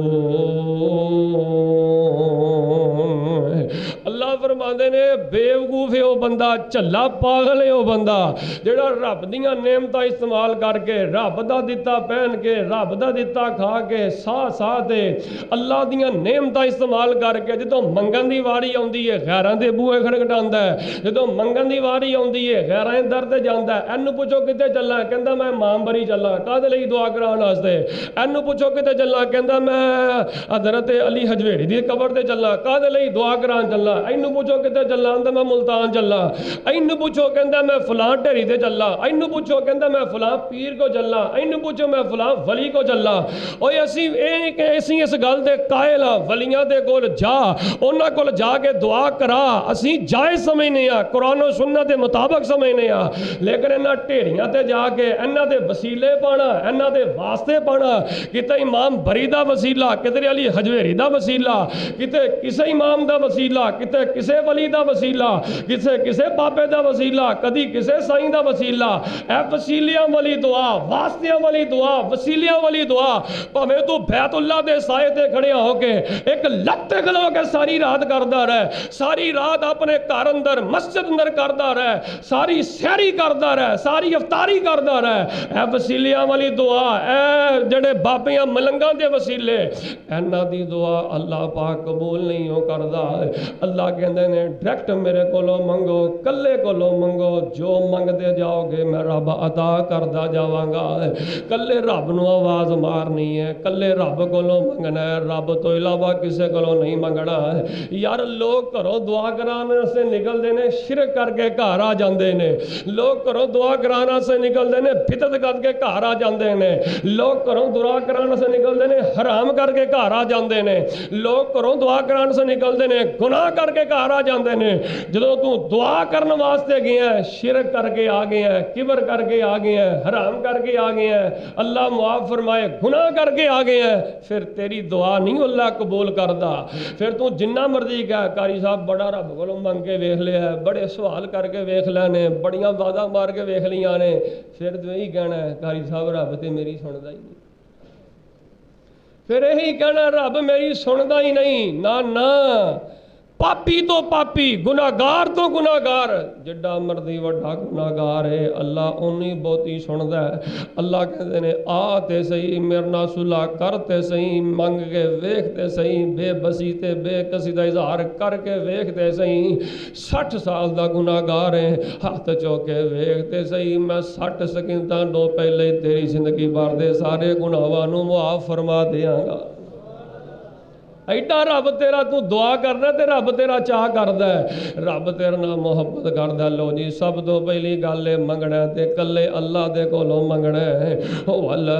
اللہ فرماندے نے بیوقوف ہے وہ بندہ چلا پاگل ہے وہ بندہ جڑا رب دیاں نعمتاں استعمال کر کے رب دا دتا پہن کے رب دا دتا کھا کے سا دے اللہ دیاں نعمتاں استعمال کر کے جدوں منگن دی واری آندی ہے غیراں دے بوئے کھڑکھڑاندا ہے جدوں منگن دی واری آندی ہے غیراں دے در تے جاندا ہے اینوں پوچھو کتے چلاں کہندا میں امام بری چلاں کادے لئی دعا کران واسطے اینوں پوچھو کتے چلاں کہندا میں حضرت علی حجویری دی قبر تے چلاں کادے لئی دعا کران چلاں اینوں پوچھو کتے چلاں تے میں ملتان چلاں اینوں پوچھو کہندا میں فلاں ڈھیری تے چلاں اینوں پوچھو کہندا میں فلاں پیر کو چلاں اینوں پوچھو میں فلاں ولی کو چلاں اوے اسی اس گل دے قائل ہاں ولیاں دے کول جا انہاں کول جا کے دعا کرا اسی جائز سمجھنے ہاں قرآن و سنت دے مطابق سمجھنے ہاں لیکن انہاں ڈھیریاں تے جا کے انہاں دے وسیلے پانا انہاں دے واسطے پانا کتے امام بری دا وسیلہ کتے علی حجویری دا وسیلہ کتے کسے امام دا وسیلہ کتے کسے ਕਿਸੇ ਵਲੀ ਦਾ ਵਸੀਲਾ, ਕਿਸੇ ਬਾਬੇ ਦਾ ਵਸੀਲਾ, ਕਦੀ ਕਿਸੇ ਸਾਈਂ ਦਾ ਵਸੀਲਾ। ਇਹ ਵਸੀਲਿਆਂ ਵਾਲੀ ਦੁਆ, ਵਾਸਤਿਆਂ ਵਾਲੀ ਦੁਆ, ਵਸੀਲਿਆਂ ਵਾਲੀ ਦੁਆ, ਭਾਵੇਂ ਤੂੰ ਬੈਤੁੱਲਾ ਦੇ ਸਾਏ ਤੇ ਖੜਿਆ ਹੋ ਕੇ ਇੱਕ ਲੱਤ ਖਲੋ ਕੇ ਸਾਰੀ ਰਾਤ ਕਰਦਾ ਰਹਿ, ਸਾਰੀ ਰਾਤ ਆਪਣੇ ਘਰ ਅੰਦਰ ਮਸਜਿਦ ਅੰਦਰ ਕਰਦਾ ਰਹਿ, ਸਾਰੀ ਸਹਿਰੀ ਕਰਦਾ ਰਹਿ, ਸਾਰੀ ਇਫਤਾਰੀ ਕਰਦਾ ਰਹਿ। ਇਹ ਵਸੀਲਿਆਂ ਵਾਲੀ ਦੁਆ, ਇਹ ਜਿਹੜੇ ਬਾਬਿਆਂ ਮਲੰਗਾਂ ਦੇ ਵਸੀਲੇ, ਇਹਨਾਂ ਦੀ ਦੁਆ ਅੱਲਾਹ ਪਾਕ ਕਬੂਲ ਨਹੀਂ ਹੋ ਕਰਦਾ। ਅੱਲਾਹ ਕਹਿੰਦੇ ਨੇ ਡਾਇਰੈਕਟ ਮੇਰੇ ਕੋਲੋਂ ਮੰਗੋ, ਕੱਲੇ ਕੋਲੋਂ ਮੰਗੋ, ਜੋ ਮੰਗਦੇ ਜਾਓਗੇ ਮੈਂ ਰੱਬ ਅਤਾ ਕਰਦਾ ਜਾਵਾਂਗਾ। ਕੱਲੇ ਰੱਬ ਨੂੰ ਆਵਾਜ਼ ਮਾਰਨੀ ਹੈ, ਕੱਲੇ ਰੱਬ ਕੋਲੋਂ ਮੰਗਣਾ ਹੈ, ਰੱਬ ਤੋਂ ਇਲਾਵਾ ਕਿਸੇ ਕੋਲੋਂ ਨਹੀਂ ਮੰਗਣਾ। ਯਾਰ ਲੋਕ ਘਰੋਂ ਦੁਆ ਕਰਾਉਣ ਵਾਸਤੇ ਨਿਕਲਦੇ ਨੇ, ਸ਼ਿਰਕ ਕਰਕੇ ਘਰ ਆ ਜਾਂਦੇ ਨੇ। ਲੋਕ ਘਰੋਂ ਦੁਆ ਕਰਾਉਣ ਵਾਸਤੇ ਨਿਕਲਦੇ ਨੇ, ਬਿਦਅਤ ਕਰਕੇ ਘਰ ਆ ਜਾਂਦੇ ਨੇ। ਲੋਕ ਘਰੋਂ ਦੁਆ ਕਰਾਉਣ ਵਾਸਤੇ ਨਿਕਲਦੇ ਨੇ, ਹਰਾਮ ਕਰਕੇ ਘਰ ਆ ਜਾਂਦੇ ਨੇ। ਲੋਕ ਘਰੋਂ ਦੁਆ ਕਰਾਉਣ ਵਾਸਤੇ ਨਿਕਲਦੇ ਨੇ, ਗੁਨਾਹ ਕਰਕੇ ਘਰ ਆ ਜਾਂਦੇ ਨੇ। ਜਦੋਂ ਤੂੰ ਦੁਆ ਕਰਨ ਵਾਸਤੇ ਗਿਆ, ਸ਼ਿਰਕ ਕਰਕੇ ਆ ਗਿਆ, ਕਿਬਰ ਕਰਕੇ ਆ ਗਿਆ, ਹਰਾਮ ਕਰਕੇ ਆ ਗਿਆ, ਅੱਲਾਹ ਮੁਆਫ ਫਰਮਾਏ ਗੁਨਾਹ ਕਰਕੇ ਆ ਗਿਆ, ਫਿਰ ਤੇਰੀ ਦੁਆ ਨਹੀਂ ਅੱਲਾਹ ਕਬੂਲ ਕਰਦਾ। ਫਿਰ ਤੂੰ ਜਿੰਨਾ ਮਰਜ਼ੀ ਕਹਿ ਕਾਰੀ ਸਾਹਿਬ ਬੜਾ ਰੱਬ ਕੋਲੋਂ ਮੰਗ ਕੇ ਵੇਖ ਲਿਆ, ਬੜੇ ਸਵਾਲ ਕਰਕੇ ਵੇਖ ਲੈ ਨੇ, ਬੜੀਆਂ ਵਾਦਾ ਮਾਰ ਕੇ ਵੇਖ ਲਈਆਂ ਨੇ, ਫਿਰ ਤੂੰ ਇਹੀ ਕਹਿਣਾ ਕਾਰੀ ਸਾਹਿਬ ਰੱਬ ਤੇ ਮੇਰੀ ਸੁਣਦਾ ਹੀ ਨਹੀਂ। ਫਿਰ ਇਹੀ ਕਹਿਣਾ ਰੱਬ ਮੇਰੀ ਸੁਣਦਾ ਹੀ ਨਹੀਂ। ਨਾ ਨਾ, ਪਾਪੀ ਤੋਂ ਪਾਪੀ, ਗੁਨਾਹਗਾਰ ਤੋਂ ਗੁਨਾਹਗਾਰ, ਜਿੱਡਾ ਮਰਜ਼ੀ ਵੱਡਾ ਗੁਨਾਹਗਾਰ ਹੈ, ਅੱਲਾਹ ਉਨੀ ਬਹੁਤੀ ਸੁਣਦਾ ਹੈ। ਅੱਲਾਹ ਕਹਿੰਦੇ ਨੇ ਆ ਤੇ ਸਹੀ, ਮੇਰੇ ਨਾਲ ਸੁਲ੍ਹਾ ਕਰ ਤੇ ਸਹੀ, ਮੰਗ ਕੇ ਵੇਖ ਤੇ ਸਹੀ, ਬੇਬਸੀ ਤੇ ਬੇਕਸੀ ਦਾ ਇਜ਼ਹਾਰ ਕਰਕੇ ਵੇਖ ਤੇ ਸਹੀ। 60 ਸਾਲ ਦਾ ਗੁਨਾਹਗਾਰ ਹੈ, ਹੱਥ ਚੁੱਕ ਕੇ ਵੇਖ ਤੇ ਸਹੀ, ਮੈਂ 60 ਸਕਿੰਟਾਂ ਤੋਂ ਪਹਿਲੇ ਤੇਰੀ ਜ਼ਿੰਦਗੀ ਭਰ ਦੇ ਸਾਰੇ ਗੁਨਾਹਾਂ ਨੂੰ ਮੁਆਫ ਫਰਮਾ ਦਿਆਂਗਾ। ਐਡਾ ਰੱਬ ਤੇਰਾ, ਤੂੰ ਦੁਆ ਕਰਦਾ ਤੇ ਰੱਬ ਤੇਰਾ ਚਾਹ ਕਰਦਾ, ਰੱਬ ਤੇਰੇ ਨਾਲ ਮੁਹੱਬਤ ਕਰਦਾ। ਲੋ ਜੀ, ਸਭ ਤੋਂ ਪਹਿਲੀ ਗੱਲ ਹੈ ਮੰਗਣਾ ਤੇ ਕੱਲੇ ਅੱਲਾਹ ਦੇ ਕੋਲੋਂ ਮੰਗਣਾ ਹੈ। ਵਲ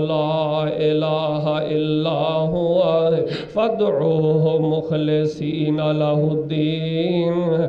ਲਾ ਇਲਾਹਾ ਇਲਾ ਹੁਆ ਫਦਉਹੁ ਮੁਖਲਿਸੀਨ ਲਹੁਦੀਨ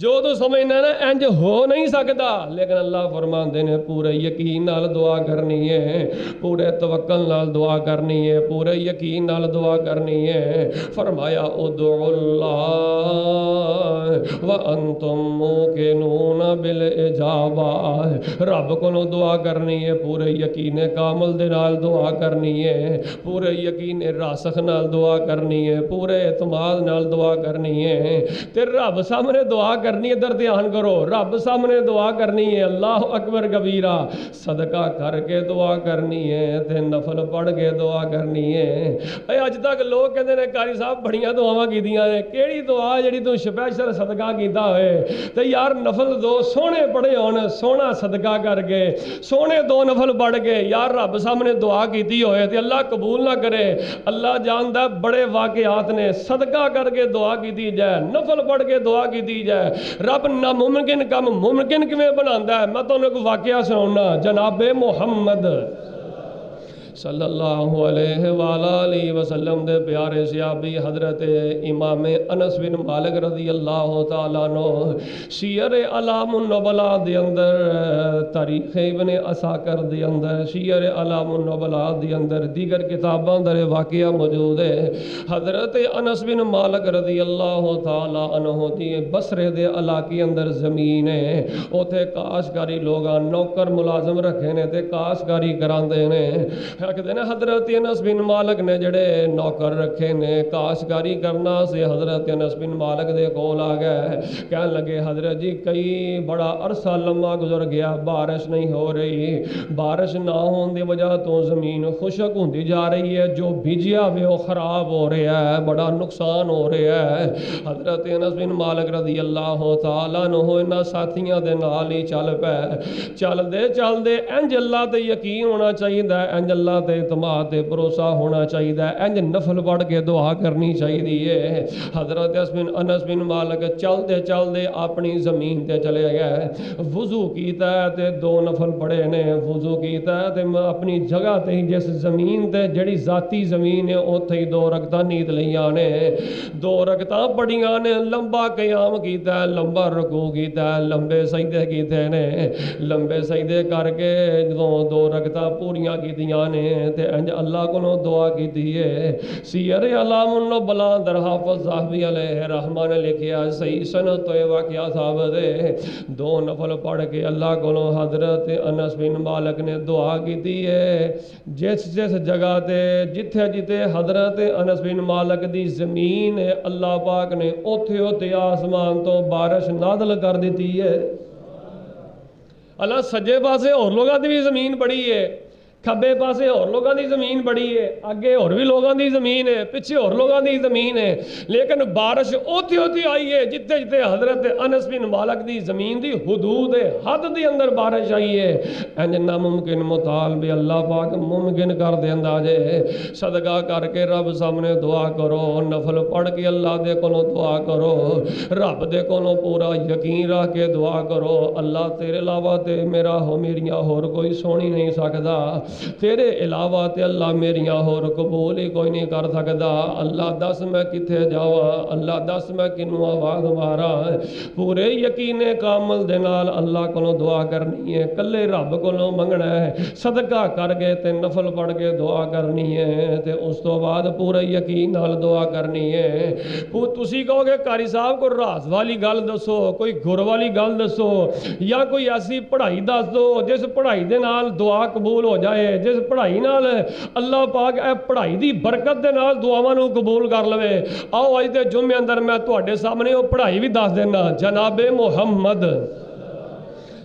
جو تو سمجھنا نا انج ہو نہیں سکتا، لیکن اللہ فرماندے نے پورے یقین نال دعا کرنی ہے، پورے توکل نال دعا کرنی ہے، پورے یقین نال دعا کرنی ہے۔ فرمایا ادعوا اللہ وانتم موقنون بالاجابہ، رب کو دعا کرنی ہے، پورے یقین کامل دے نال دعا کرنی ہے، پورے یقین راسخ نال دعا کرنی ہے، پورے اعتماد نال دعا کرنی ہے، تے رب سامنے دعا کرنی ہے۔ ادھر دھیان کرو، رب سامنے دعا کرنی ہے، اللہ اکبر کبیرہ، صدقہ کر کے دعا کرنی ہے تے نفل پڑھ کے دعا کرنی ہے۔ اے اج تک لوگ کہندے نے قاری صاحب بڑیاں دعاواں کیتیاں نے، کیڑی دعا جڑی تو سپیشل صدقہ کیتا ہوئے؟ تے یار نفل دو سونے پڑھے ہون، سونا صدقہ کر کے سونے دو نفل پڑھ کے یار رب سامنے دعا کیتی ہوئے تے اللہ قبول نہ کرے۔ اللہ جاندا بڑے واقعات نے، صدقہ کر کے دعا کیتی جائے، نفل پڑھ کے دعا کیتی جائے، رب ناممکن کم ممکن کیویں بناوندا ہے۔ میں تانوں ایک واقعہ سناؤنا، جناب محمد صلی اللہ علیہ وآلہ وسلم دے پیارے صحابی حضرت امام انس بن مالک رضی اللہ تعالیٰ عنہ سیر اعلام النبلاء دے اندر، تاریخ ابن عساکر دے اندر، سیر اعلام النبلاء دے اندر، دیگر کتاباں در واقعہ موجود ہے۔ حضرت انس بن مالک رضی اللہ تعالیٰ عنہ دی بصرے دے علاقے اندر زمین ہے، اوتھے کاشتکاری لوگاں نوکر ملازم رکھے نے تے کاشتکاری کراندے نے۔ کہتے ہیں حضرت انس بن مالک نے جڑے نوکر رکھے نے کاشتکاری کرنا سے حضرت انس بن مالک دے کول آ گئے، کہنے لگے حضرت جی کئی بڑا عرصہ لمبا گزر گیا، بارش نہیں ہو رہی، بارش نہ ہون دی وجہ تو زمین خشک ہوندی جا رہی ہے، جو بھیجیا ہوئے وہ خراب ہو رہا ہے، بڑا نقصان ہو رہا ہے۔ حضرت انس بن مالک رضی اللہ تعالیٰ عنہ انہاں ساتھیاں دے نال ہی چل پے، چل دے انج اللہ تے یقین ہونا چاہیے، انج اللہ تے اعتماد تے بھروسہ ہونا چاہیے، انج نفل پڑھ کے دعا کرنی چاہیے۔ حضرت انس بن مالک چل دے اپنی زمین تے چلے گئے، وضو کیتا ہے تے دو نفل پڑھے نے، وضو کیتا ہے تے اپنی جگہ تے جس زمین تے جڑی ذاتی زمین ہے اوتھے ہی دو رکعتاں نیت لیاں نے، دو رکعتاں پڑھیاں نے، لمبا قیام کیتا ہے، لمبا رکوع کیتا ہے، لمبے سجدے کیتے نے، لمبے سجدے کر کے جدوں دو رکعتاں پوریاں کیتیاں نے تے انج اللہ کو دعا کیتی ہے۔ سیر اعلام النبلاء در حافظ ذہبی علیہ رحمہ نے لکھیا صحیح سند تو یہ واقعہ ثابت ہے، دو نفل پڑھ کے اللہ کو حضرت انس بن مالک نے دعا کیتی ہے۔ جس جگہ تے جتھے جتھے حضرت انس بن مالک دی زمین ہے اللہ پاک نے اوتھے آسمان تو بارش نازل کر دیتی ہے۔ اللہ سجے پاسے اور لوگاں دی بھی زمین بڑی ہے، کھبے پاسے اور لوگاں دی زمین بڑی ہے، اگے اور بھی لوگاں دی زمین ہے، پیچھے اور لوگاں دی زمین ہے، لیکن بارش اوتھی آئی ہے جتے جتے حضرت انس بن مالک دی زمین دی حدود حد دی اندر بارش آئی ہے۔ انج ناممکن مطالبے اللہ پاک ممکن کر دیندا جے۔ صدقہ کر کے رب سامنے دعا کرو، نفل پڑھ کے اللہ دے کولوں دعا کرو، رب دے کولوں پورا یقین رکھ کے دعا کرو، اللہ تیرے علاوہ تے میرا ہو میریاں ہور کوئی سونی نہیں سکدا، تیرے علاوہ تے اللہ میریاں ہور قبول ہی کوئی نہیں کر سکدا۔ اللہ دس میں کتھے جاواں، اللہ دس میں کنوں آواز ماراں۔ پورے یقین کامل دے نال اللہ کولوں دعا کرنی ہے، کلے رب کولوں منگنا ہے، صدقہ کر کے تے نفل پڑھ کے دعا کرنی ہے تے اس تو بعد پورے یقین نال دعا کرنی ہے۔ تسی کہو گے قاری صاحب کو راز والی گل دسو، کوئی گر والی گل دسو، یا کوئی ایسی پڑھائی دس دو جس پڑھائی دے نال دعا قبول ہو جائے، جس پڑھائی نال اللہ پاک اے پڑھائی دی برکت دے نال دعاواں نو قبول کر لوے۔ آؤ اج دے جمعے اندر میں تواڈے سامنے وہ پڑھائی بھی دس دینا، جناب محمد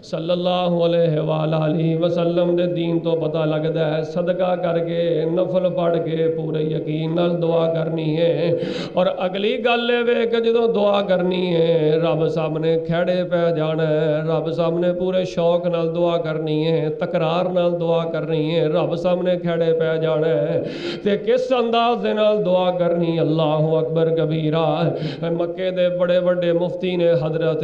صلی اللہ علیہ وآلہ وسلم دے دین تو پتہ لگدا ہے، صدقہ کر کے نفل پڑھ کے پورے یقین نال دعا کرنی ہے۔ اور اگلی گل ہے کہ جدوں دعا کرنی ہے رب سامنے کھڑے پہ جانا ہے، رب سامنے پورے شوق نال دعا کرنی ہے، تکرار نال دعا کرنی ہے، رب سامنے کھڑے پہ جانا ہے تے کس انداز دے نال دعا کرنی، اللہ اکبر کبیرہ۔ مکے دے بڑے بڑے مفتی نے حضرت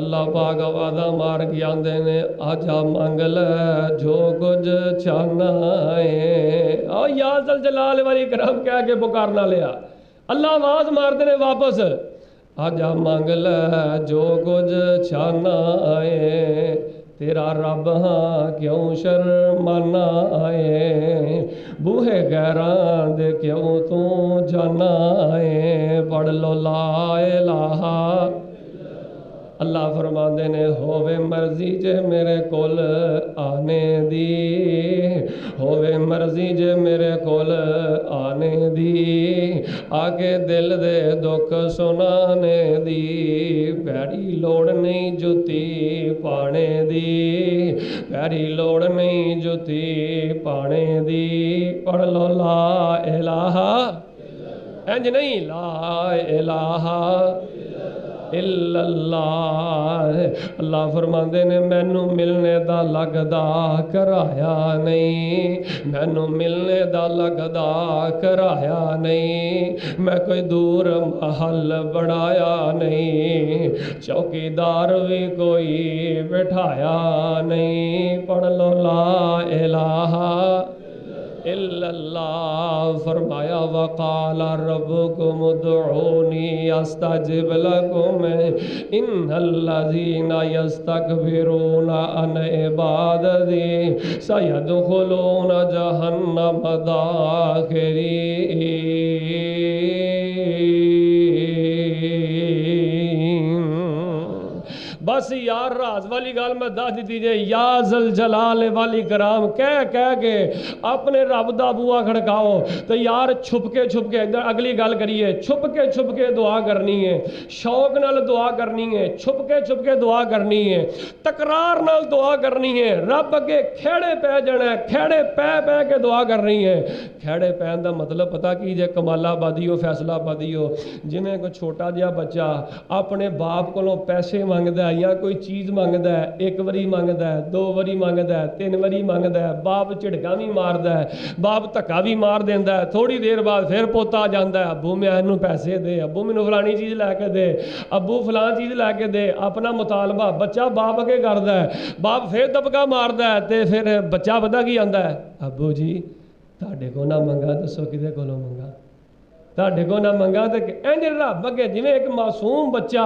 اللہ پاک آوازاں مار کے آندے نے آجا منگ لے جو کچھ چاہنا ہے. آؤ یا ذل جلال والی کرم کہہ کے پکارنا لیا. اللہ آواز مار دے واپس آجا منگ لے جو کچھ چاہنا ہے. تیرا رب ہاں کیوں شرمانا ہے. بوہے غیراں دے کیوں تو جانا ہے. پڑھ لو لا الہ. اللہ فرماندے نے ہووے مرضی جے میرے کول آنے دی. ہووے مرضی جے میرے کول آنے دی. آگے دل دے دکھ سنانے دی. پیری لوڑ نہیں جتی پانے دی. پیری لوڑ نہیں جتی پانے دی. پڑھ لو لا الہ. انج نہیں لا الہ الا اللہ. اللہ فرماندے نے مینوں ملنے دا لگدا کرایا نہیں. مینوں ملنے دا لگدا کرایا نہیں. میں کوئی دور محل بڑھایا نہیں. چوکیدار بھی کوئی بٹھایا نہیں. پڑھ لو لا الہ الا اللہ. فرمایا وقال ربکم ادعونی استجب لکم ان الذین یستکبرون عن عبادتی سیدخلون جہنم داخرین. بس یار راز والی گل میں دس دیتی جے. یا ذل جلال والی کرام کہہ کے اپنے رب دا بوا کھڑکاؤ. تو یار چھپ کے ادھر اگلی گل کریے. چھپ کے دعا کرنی ہے. شوق نال دعا کرنی ہے. چھپ کے دعا کرنی ہے. تکرار نال دعا کرنی ہے. رب اگے کھیڑے پہ جانا ہے. کھیڑے پہ کے دعا کرنی ہے. کھیڑے پہن دا مطلب پتہ کی جے کمال آبادی ہو فیصلہ آبادی ہو. جویں کوئی چھوٹا جہا بچہ اپنے باپ کولوں پیسے منگدا ہے یا کوئی چیز منگدا ہے. ایک واری منگدا ہے, دو واری منگدا ہے, تین واری منگدا ہے. باپ جھڑکا بھی ماردا ہے, باپ دھکا بھی مار دیندا ہے. تھوڑی دیر بعد پھر پوتا آ جاندا ہے ابو میں اینوں پیسے دے, ابو مینوں فلانی چیز لے کے دے, ابو فلاں چیز لے کے دے. اپنا مطالبہ بچہ باپ اگے کردا ہے. باپ پھر دبکا ماردا ہے تے پھر بچہ پتہ کی آندا ہے ابو جی تہاڈے کول نہ منگا دسو کدے کولوں منگا. تہاڈے کول نہ منگا تے انج رب اگے جویں ایک معصوم بچہ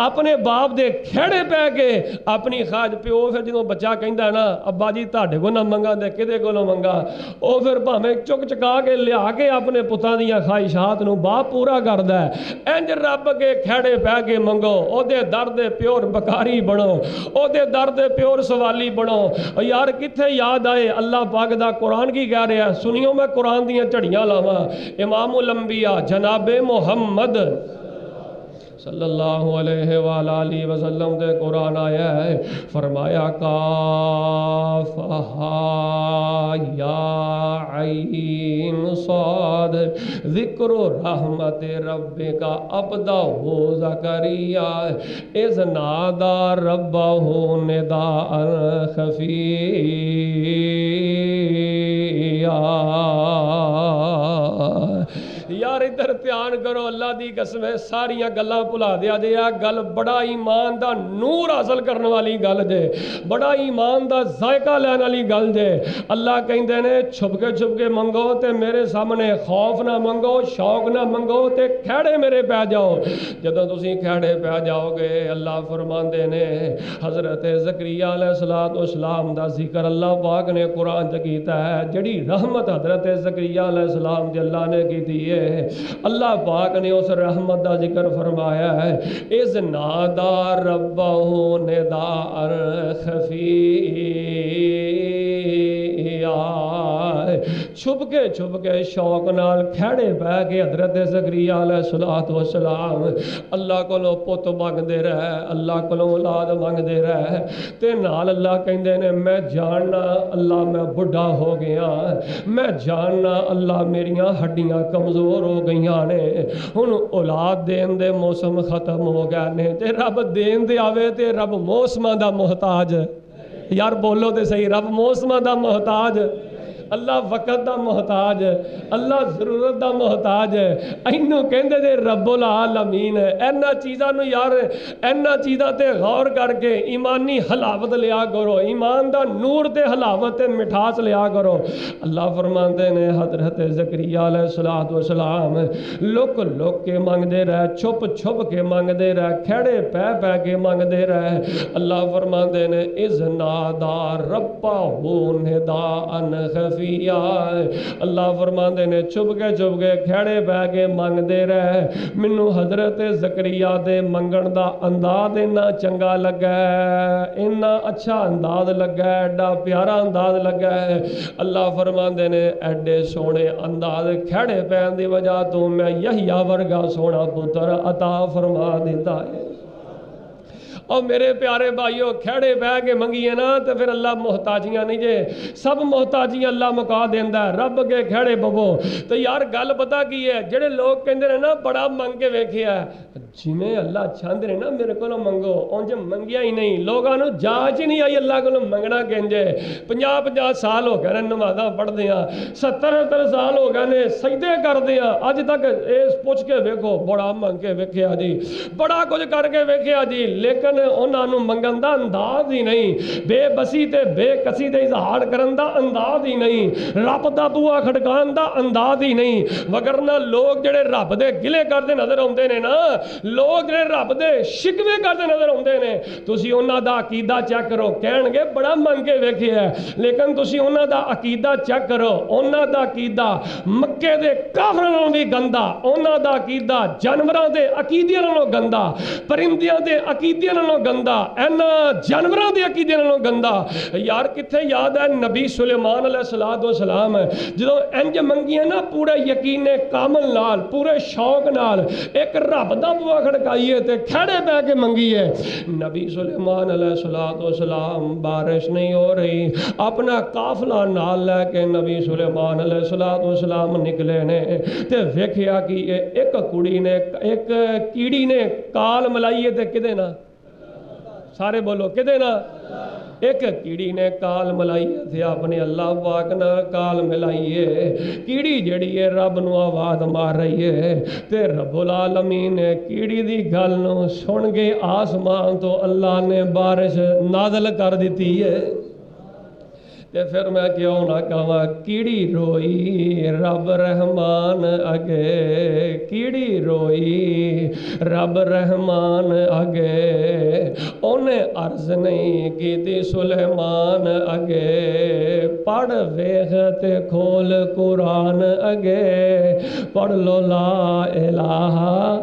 اپنے باپ دے کھیڑے پہ کے اپنی خواہش پیو. پھر جدوں بچہ کہندا ہے نا ابا جی تہاڈے کول نہ منگا تے کدے کولوں منگا, او پھر بھاویں چک چکا کے لیا کے اپنے پتاں دیاں خواہشات نوں باپ پورا کردا ہے. انج رب اگے کھیڑے پہ کے منگو. او دے در دے پیور بکاری بنو. او دے در دے پیور سوالی بنو. یار کتھے یاد آئے اللہ پاک دا قرآن کی کہہ رہا ہے. سنیو میں قرآن دیاں جھڑیاں لاواں. امام الانبیاء جناب محمد صلی اللہ علیہ وآلہ وسلم دے قرآن آیا ہے. فرمایا کاف ہا یا عین صاد ذکر رحمت ربک عبدہ زکریا اذ نادى ربہ نداء خفیا. یار ادھر دھیان کرو. اللہ دی قسم ہے ساریاں گلاں بھلا دیا جے. گل بڑا ایمان دا نور حاصل کرنے والی گل جے. بڑا ایمان دا ذائقہ لینے والی گل جے. اللہ کہندے نے چھپ کے منگو تے میرے سامنے. خوف نہ منگو, شوق نہ منگو تے کھیڑے میرے پہ جاؤ. جدوں تسی کھیڑے پہ جاؤ گے اللہ فرماندے نے حضرت زکریا علیہ السلام دا ذکر اللہ پاک نے قرآن چ کیتا ہے. جڑی رحمت حضرت زکریا علیہ السلام دی اللہ نے کیتی ہے اللہ پاک نے اس رحمت دا ذکر فرمایا ہے. اذ نادى ربہ نداء خفیا. چھپ کے شوق نال کھڑے بہ کے حضرت زکریا علیہ السلام اللہ کولوں پت منگدے رہے, اللہ کولوں اولاد منگدے رہے. تے نال اللہ کہندے نے میں جاننا اللہ میں بڑھا ہو گیا, میں جاننا اللہ میریاں ہڈیاں کمزور ہو گئیاں نے, ہن اولاد دین دے موسم ختم ہو گئے نے. تے رب دین دے آوے تے رب موسماں دا محتاج. یار بولو تے صحیح, رب موسماں دا محتاج. اللہ وقت دا محتاج ہے، اللہ ضرورت دا محتاج ہے، اینو کہندے دے رب العالمین ہے۔ اینا چیزاں نو یار اینا چیزاں تے غور کر کے ایمانی حلاوت لیا کرو، ایمان دا نور تے حلاوت تے مٹھاس لیا کرو۔ اللہ فرماندے نے حضرت زکریا علیہ السلام لک لک کے مانگ دے رہے، چھپ چھپ کے مانگ دے رہے، کھڑے پہ پہ کے مانگ دے رہے۔ اللہ فرماندے نے اذ نادا ربہ نداء خفیا، اللہ فرماندے نے چھپ کے کھڑے پہ کے مانگ دے رہے۔ منو حضرت زکریا دے منگن دا انداز اتنا چنگا لگا ہے، اتنا اچھا انداز لگا ہے، ایڈا پیارا انداز لگا ہے۔ اللہ فرماندے نے ایڈے سونے انداز کھڑے پہن دی وجہ تو میں یحییٰ ورگا سونا پتر عطا فرما دیتا ہے۔ اور میرے پیارے بھائیو کھڑے بہ کے منگیے نا تو پھر اللہ محتاجیاں نہیں جے، سب محتاجیاں اللہ مکا دیندا ہے۔ رب کے کھڑے ببو تو یار گل پتہ کی ہے، جڑے لوگ کہندے نے نا بڑا منگ کے ویکھیا ہے، جویں اللہ چاہندے نے نا میرے کولوں منگو، اونج منگیا ہی نہیں، لوگاں نوں جاچ ہی نہیں آئی اللہ کولوں منگنا کنجے۔ 50 سال ہو گئے نے نمازاں پڑھدیاں، 70 سال ہو گئے نے سجدے کردیاں، اج تک اس پوچھ کے ویکھو بڑا منگ کے ویکھیا جی، بڑا کچھ کر کے ویکھیا جی، لیکن انہاں نوں منگن دا انداز ہی نہیں، بے بسی تے بے کسی دے اظہار کرن دا انداز ہی نہیں، رب دا بوا کھڑکان دا انداز ہی نہیں۔ وگرنہ لوگ جڑے رب دے گلے کردے نظر آندے نے نا، لوگ جڑے رب دے شکوے کردے نظر آندے نے، تسی انہاں دا عقیدہ چیک کرو، کہن گے بڑا منگ کے ویکھیا ہے، لیکن تسی انہاں دا عقیدہ چیک کرو، انہاں دا عقیدہ مکے دے کافراں نالوں بھی گندا، انہاں دا عقیدہ جانوراں دے عقیدیاں نالوں گندا، پرندیاں دے عقیدیاں نالوں گندا، اینا جانوراں دے عقیدے نالوں گندا۔ یار کتھے یاد ہے نبی سلیمان علیہ السلام جدوں انج منگیاں نا پورے یقین کامل نال، پورے شوق نال، ایک رب دا بوا کھڑکائیے تے کھڑے پہ کے منگیے۔ نبی سلیمان علیہ السلام بارش نہیں ہو رہی، اپنا قافلہ نال لے کے نبی سلیمان علیہ السلام نکلے نے تے ویکھیا کہ ایک کڑی نے ایک کیڑی نے کال ملائیے تے کدے نا، سارے بولو کدے نا، ایک کیڑی نے کال ملائیے تھے اپنے اللہ پاک نہ کال ملائیے، کیڑی جڑی ہے رب نو آواز مار رہی ہے تے رب العالمین نے کیڑی دی گل نو سن کے آسمان تو اللہ نے بارش نازل کر دیتی ہے۔ تے پھر میں کیوں نہ کہاں کیڑی روئی رب رحمان اگے، کیڑی روئی رب رحمان اگے، انہیں عرض نہیں کیتی سلیمان اگے، پڑھ ویخ تے کھول قرآن اگے، پڑھ لو لا الہ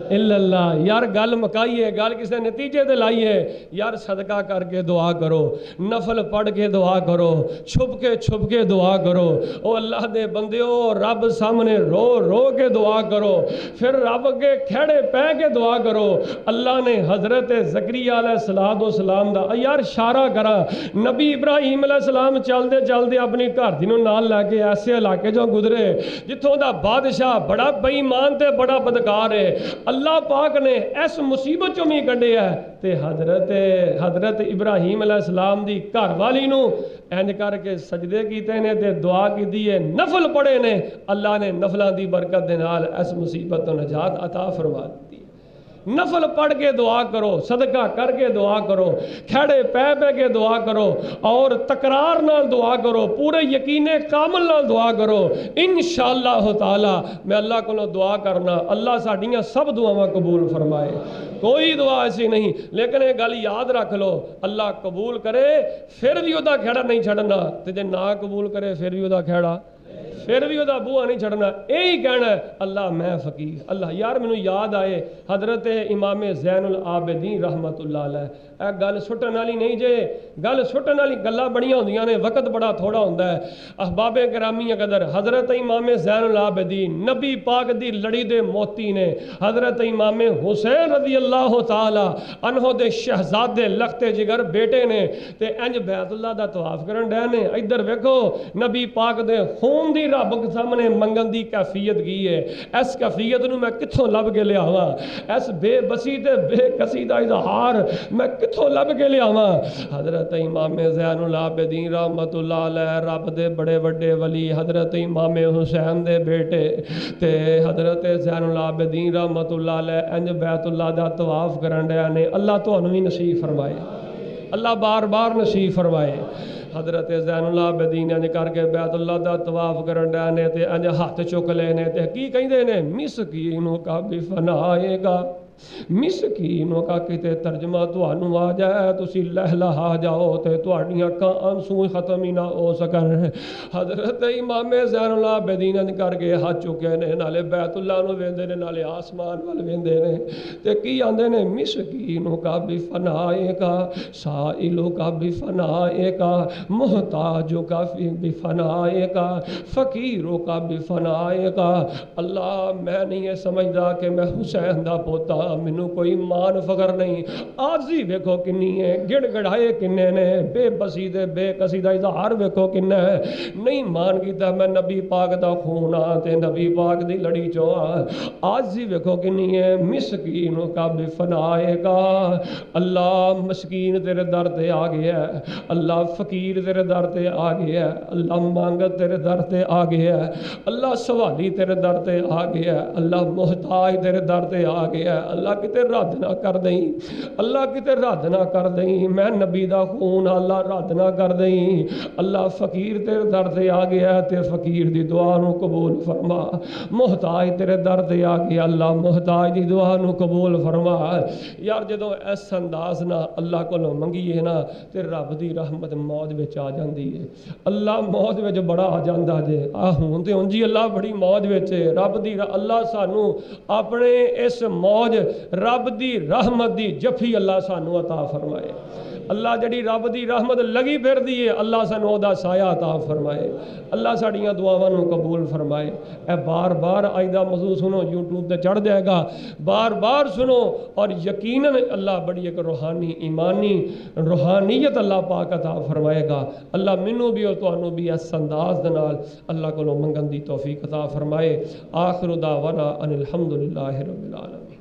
الا اللہ۔ یار گل مکائیے، گل کسے نتیجے دے لائیے، یار صدقہ کر کے دعا کرو، نفل پڑھ کے دعا کرو، چھپ کے دعا کرو، او اللہ دے بندیو رب سامنے رو رو کے دعا کرو، پھر رب کے کھڑے پہ کے دعا کرو۔ اللہ نے حضرت زکریا علیہ السلام دا یار اشارہ کرا، نبی ابراہیم علیہ السلام چلدے چلدے اپنی گھر دی نوں نال لے کے ایسے علاقے جو گزرے جتھوں دا بادشاہ بڑا بے ایمان تے بڑا بدکار ہے، اللہ پاک نے اس مصیبت چوں بھی کڈیا ہے تے حضرت ابراہیم علیہ السلام دی گھر والی نو اینج کر کے سجدے کیتے نے تے دعا کیتی ہے، نفل پڑھے نے، اللہ نے نفلاں دی برکت دے نال اس مصیبت تو نجات عطا فرما دی۔ نفل پڑھ کے دعا کرو، صدقہ کر کے دعا کرو، کھڑے پہ پہ کے دعا کرو، اور تکرار نال دعا کرو، پورے یقین کامل نال دعا کرو۔ انشاءاللہ تعالی میں اللہ کو دعا کرنا اللہ ساڈیاں سب دعاواں قبول فرمائے، کوئی دعا ایسی نہیں، لیکن یہ گل یاد رکھ لو، اللہ قبول کرے پھر بھی وہ کھیڑا نہیں چھڑنا، تے جے نہ قبول کرے پھر بھی وہ کھیڑا، پھر بھی وہ بوا نہیں چھڑنا، یہی کہنا ہے اللہ میں فقیر اللہ۔ یار مینوں یاد آئے حضرت امام زین العابدین رحمت اللہ علیہ، اے گل سٹن والی نہیں جے، گل سٹن والی گلاں بڑیاں ہوندیاں نے، وقت بڑا تھوڑا ہوندا ہے۔ احباب گرامی قدر حضرت امام زین العابدین نبی پاک دی لڑی دے موتی نے، حضرت امام حسین رضی اللہ تعالی عنہ دے شہزادے لخت جگر بیٹے نے، تے انج بیت اللہ دا طواف کرن ڈے نے، ادھر ویکھو نبی پاک دے خون دی نہیں رب سامنے منگن دی کیفیت کی ہے، اس کیفیت نو میں کتھوں لب کے لیاواں، اس بے بسی تے بے کسی دا اظہار میں کتھوں لب کے لیاواں۔ حضرت امام زین العابدین رحمت اللہ علیہ رب دے بڑے بڑے ولی حضرت امام حسین دے بیٹے تے حضرت زین العابدین رحمت اللہ علیہ انج بیت اللہ دا طواف کرن ڈیا نے، اللہ تانوں وی نصیب فرمائے، اللہ بار بار نصیب فرمائے۔ حضرت زین العابدین انج کر کے بیت اللہ دا طواف کرن ڈیا نے تے انج ہاتھ چک لے نے تے کی کہندے نے مسکینوں کا بھی فنائے گا، مسکینوں کا کتے ترجمہ تانوں آ جائے تسی لہلہا جاؤ تے تہاڈیاں اکھاں آنسو ختم ہی نہ ہو سکن۔ حضرت امام زین العابدین انج کر کے ہاتھ چکے نے، نالے بیت اللہ نو ویندے نے نالے آسمان ول ویندے نے تے کی آندے نے مسکینوں کا بھی فنائے گا، سائلوں کا بھی فنائے گا، محتاجوں کا بھی فنائے گا، فقیروں کا بھی فنائے گا۔ اللہ میں نہیں یہ سمجھدا کہ میں حسین دا پوتا، مینوں کوئی مان فخر نہیں، عاجزی ویکھو کنی ہے، گڑ گڑائے کنے نے، بے بسی دے بے کسی دا اظہار ویکھو کنا ہے، نہیں مان کیتا میں نبی پاک دا خون آ تے نبی پاک دی لڑی چوں آ، عاجزی ویکھو کنی ہے۔ مسکینوں کا بھی فنائے گا، اللہ مسکین تیرے در تے آ گیا ہے، اللہ فقیر تیرے در تے آ گیا ہے، اللہ مانگت تیرے در تے آ گیا ہے، اللہ سوالی تیرے در تے آ گیا ہے، اللہ محتاج تیرے در تے آ گیا ہے، اللہ کتے رد نہ کر دیں، اللہ کتے رد نہ کر دیں، میں نبی دا خون اللہ رد نہ کر دیں، اللہ فقیر تیرے در تے آ گیا ہے تے فقیر دی دعا نو قبول فرما، محتاج تیرے در تے آ گیا اللہ محتاج دی دعا نو قبول فرما۔ یار جدوں اس انداز نہ اللہ کولوں منگیے نا تے رب دی رحمت موج وچ آ جاندی ہے، اللہ موج وچ بڑا آ جاندا جے، آ ہون تے ہن جی اللہ بڑی موج وچ رب دی اللہ سانو اپنے اس موج رب دی رحمت دی جفی اللہ سانو عطا فرمائے، اللہ جڑی رب دی رحمت لگی پھر دی ہے اللہ سانو دا سایہ عطا فرمائے، اللہ ساڈیاں دعاواں نو قبول فرمائے۔ اے بار بار اج دا موضوع سنو یوٹیوب تے چڑھ جائے گا، بار بار سنو اور یقیناً اللہ بڑی ایک روحانی ایمانی روحانیت اللہ پاک عطا فرمائے گا۔ اللہ منو بھی اور تانوں بھی اس انداز دے نال اللہ کولوں منگن دی توفیق عطا فرمائے۔ آخر دعوانا ان الحمدللہ رب العالمین۔